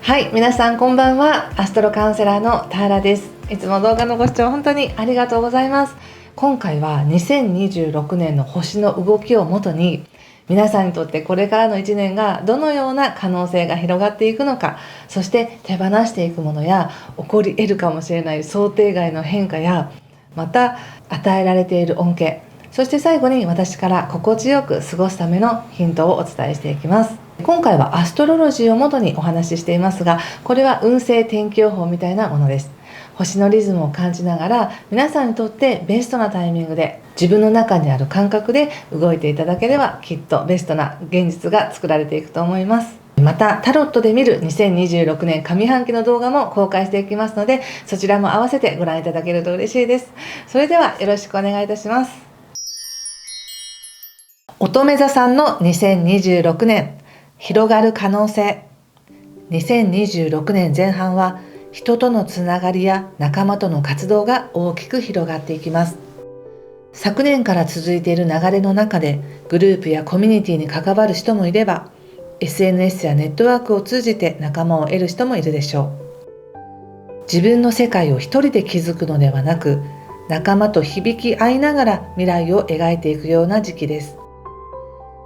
はい、皆さんこんばんは。アストロカウンセラーのターラです。いつも動画のご視聴本当にありがとうございます。今回は2026年の星の動きをもとに、皆さんにとってこれからの1年がどのような可能性が広がっていくのか、そして手放していくものや起こり得るかもしれない想定外の変化や、また与えられている恩恵、そして最後に私から心地よく過ごすためのヒントをお伝えしていきます。今回はアストロロジーをもとにお話ししていますが、これは運勢天気予報みたいなものです。星のリズムを感じながら、皆さんにとってベストなタイミングで自分の中にある感覚で動いていただければ、きっとベストな現実が作られていくと思います。またタロットで見る2026年上半期の動画も公開していきますので、そちらも合わせてご覧いただけると嬉しいです。それではよろしくお願いいたします。乙女座さんの2026年広がる可能性。2026年前半は人とのつながりや仲間との活動が大きく広がっていきます。昨年から続いている流れの中でグループやコミュニティに関わる人もいれば、 SNS やネットワークを通じて仲間を得る人もいるでしょう。自分の世界を一人で築くのではなく、仲間と響き合いながら未来を描いていくような時期です。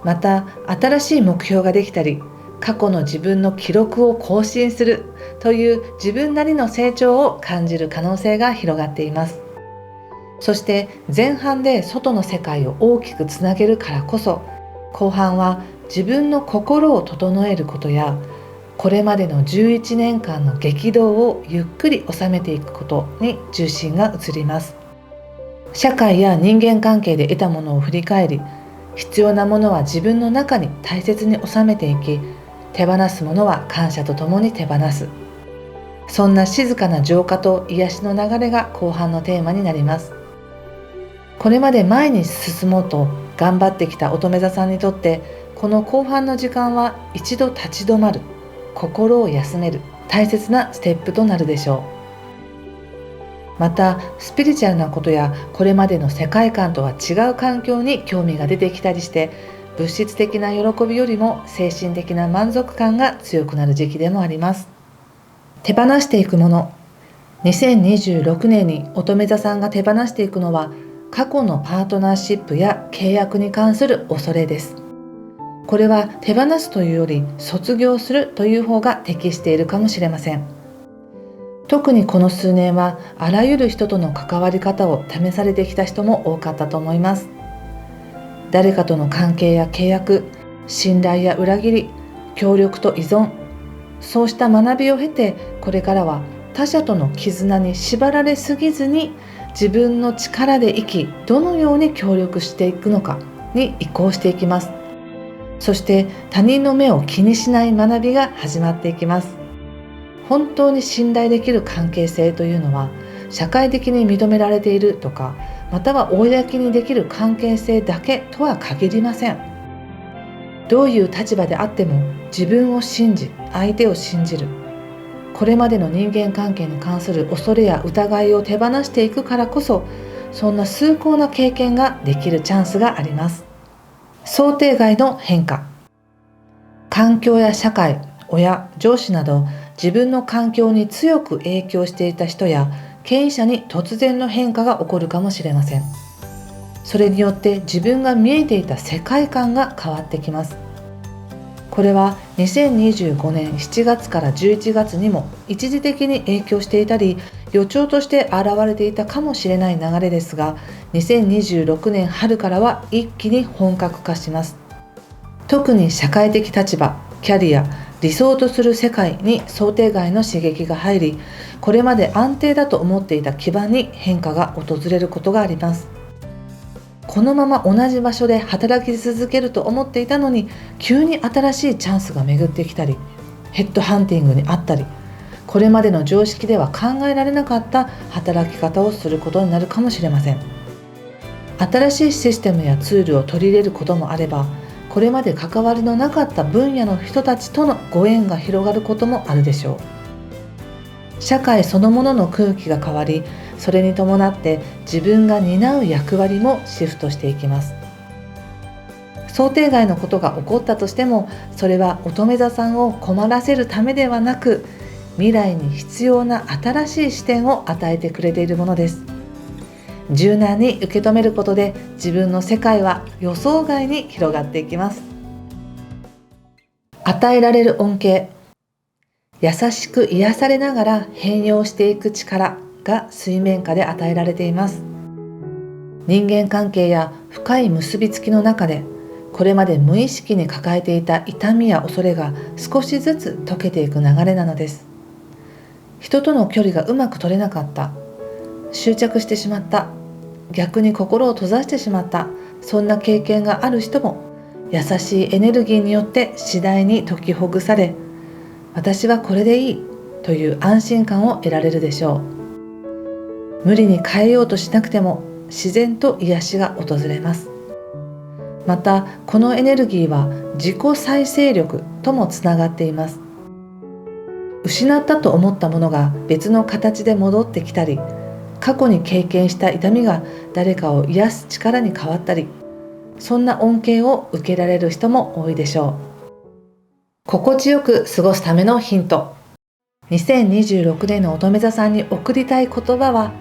また新しい目標ができたり、過去の自分の記録を更新するという自分なりの成長を感じる可能性が広がっています。そして前半で外の世界を大きくつなげるからこそ、後半は自分の心を整えることや、これまでの11年間の激動をゆっくり収めていくことに重心が移ります。社会や人間関係で得たものを振り返り、必要なものは自分の中に大切に収めていき、手放すものは感謝とともに手放す。そんな静かな浄化と癒しの流れが後半のテーマになります。これまで前に進もうと頑張ってきた乙女座さんにとって、この後半の時間は一度立ち止まる、心を休める大切なステップとなるでしょう。またスピリチュアルなことやこれまでの世界観とは違う環境に興味が出てきたりして、物質的な喜びよりも精神的な満足感が強くなる時期でもあります。手放していくもの。2026年に乙女座さんが手放していくのは、過去のパートナーシップや契約に関する恐れです。これは手放すというより卒業するという方が適しているかもしれません。特にこの数年はあらゆる人との関わり方を試されてきた人も多かったと思います。誰かとの関係や契約、信頼や裏切り、協力と依存、そうした学びを経て、これからは他者との絆に縛られすぎずに自分の力で生き、どのように協力していくのかに移行していきます。そして他人の目を気にしない学びが始まっていきます。本当に信頼できる関係性というのは、社会的に認められているとか、または公にできる関係性だけとは限りません。どういう立場であっても自分を信じ、相手を信じる。これまでの人間関係に関する恐れや疑いを手放していくからこそ、そんな崇高な経験ができるチャンスがあります。想定外の変化。環境や社会、親、上司など自分の環境に強く影響していた人や経営者に突然の変化が起こるかもしれません。それによって自分が見えていた世界観が変わってきます。これは2025年7月から11月にも一時的に影響していたり、予兆として現れていたかもしれない流れですが、2026年春からは一気に本格化します。特に社会的立場、キャリア、理想とする世界に想定外の刺激が入り、これまで安定だと思っていた基盤に変化が訪れることがあります。このまま同じ場所で働き続けると思っていたのに、急に新しいチャンスが巡ってきたり、ヘッドハンティングにあったり、これまでの常識では考えられなかった働き方をすることになるかもしれません。新しいシステムやツールを取り入れることもあれば、これまで関わりのなかった分野の人たちとのご縁が広がることもあるでしょう。社会そのものの空気が変わり、それに伴って自分が担う役割もシフトしていきます。想定外のことが起こったとしても、それは乙女座さんを困らせるためではなく、未来に必要な新しい視点を与えてくれているものです。柔軟に受け止めることで、自分の世界は予想外に広がっていきます。与えられる恩恵。優しく癒されながら変容していく力が水面下で与えられています。人間関係や深い結びつきの中で、これまで無意識に抱えていた痛みや恐れが少しずつ溶けていく流れなのです。人との距離がうまく取れなかった、執着してしまった、逆に心を閉ざしてしまった、そんな経験がある人も、優しいエネルギーによって次第に解きほぐされ、私はこれでいいという安心感を得られるでしょう。無理に変えようとしなくても自然と癒しが訪れます。またこのエネルギーは自己再生力ともつながっています。失ったと思ったものが別の形で戻ってきたり、過去に経験した痛みが誰かを癒す力に変わったり、そんな恩恵を受けられる人も多いでしょう。心地よく過ごすためのヒント。2026年の乙女座さんに送りたい言葉は、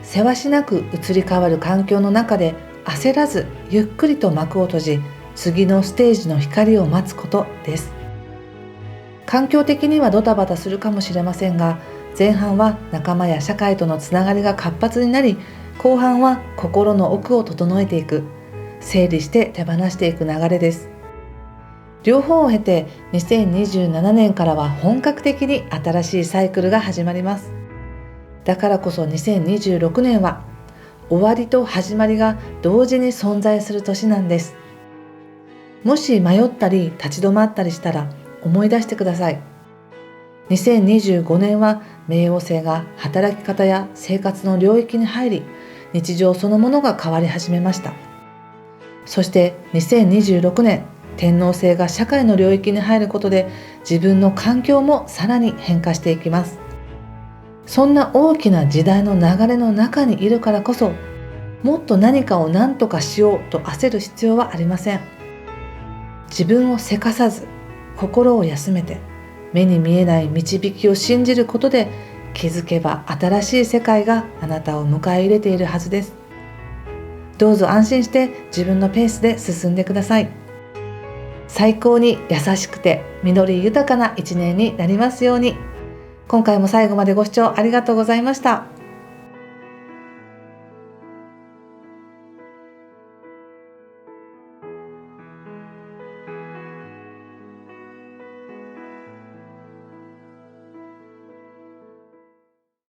せわしなく移り変わる環境の中で焦らずゆっくりと幕を閉じ、次のステージの光を待つことです。環境的にはドタバタするかもしれませんが、前半は仲間や社会とのつながりが活発になり、後半は心の奥を整えていく、整理して手放していく流れです。両方を経て2027年からは本格的に新しいサイクルが始まります。だからこそ2026年は終わりと始まりが同時に存在する年なんです。もし迷ったり立ち止まったりしたら思い出してください。2025年は冥王星が働き方や生活の領域に入り、日常そのものが変わり始めました。そして2026年、天王星が社会の領域に入ることで、自分の環境もさらに変化していきます。そんな大きな時代の流れの中にいるからこそ、もっと何かを何とかしようと焦る必要はありません。自分をせかさず、心を休めて、目に見えない導きを信じることで、気づけば新しい世界があなたを迎え入れているはずです。どうぞ安心して自分のペースで進んでください。最高に優しくて実り豊かな一年になりますように。今回も最後までご視聴ありがとうございました。